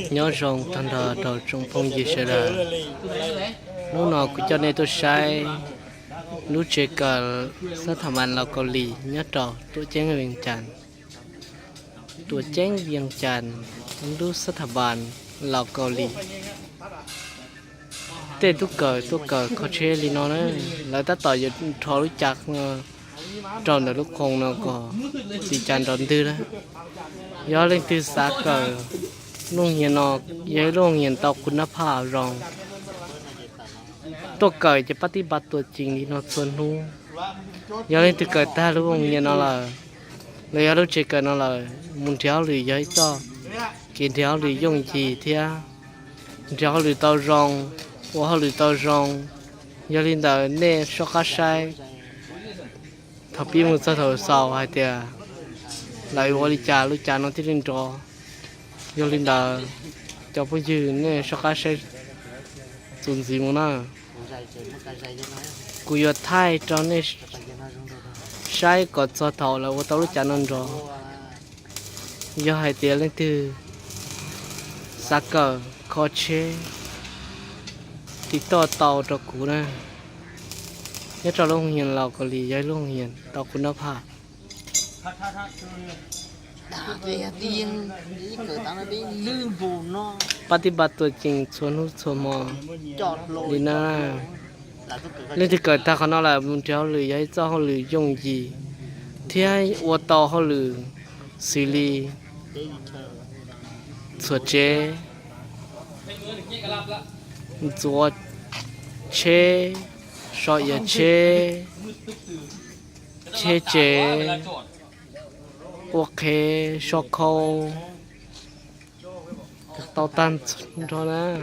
nhớ rằng thằng thờ đầu trong phong gì sẽ là lúc nào cũng cho nên tôi sai lúc chơi cờ sát thảm ăn là có lì nhớ trò tôi chén viên tràn tôi chén viên tràn lúc sát thảm ăn là có lì tên tôi cờ có chơi lì nó đấy lại ta tỏi giờ thò lúc chặt tròn được lúc không nó có chỉ tràn tròn tư đấy gió lên từ xa cờ luôn hiện nó giấy luôn hiện tàuคุณภาพรองตัวเกิดจะปฏิบัติตัวจริงที่นอส่วนนู้ย้อนเลยตัวเกิดแต่รู้ว่าเนี่ยนอเลยเลยย้อนรู้เจเกิดนอเลยมุนเท้าหรือย้อยก็กินเท้าหรือยงจีเท้าเท้าหรือเตารองว่าหรือเตารองย้อนเลยแต่เนี่ยชอบกัดใช้ทับปีมือสะเทือนสาวให้เดียไหลวอลิจาลุจานนที่รินจอยอลินดาจะพูดยืนเนี่ยชอบกัดใช้จุนสีมันน่ะกูอยากถ่ายตอนนี้ใช้กดสะเทือนแล้วว่าต้องลุจานนจอยากให้เดียเล่นที่สักเกอร์คอเช่ติดต่อเตาตะกูนะเนี่ยเราลงเหียนเราก็รีย้ายลงเหียนต่อคุณภาพปฏิบัติตัวจริงชวนรู้ชวนมองลีน่าเรื่องที่เกิดถ้าเขานั่นแหละมันจะหรือย้ายเจ้าหรือยงยีที่ให้วัวต่อเขาหรือซีรีสวดเจจวดเชชอยเชเจโอเคชอคโคเตาตันเท่านั้น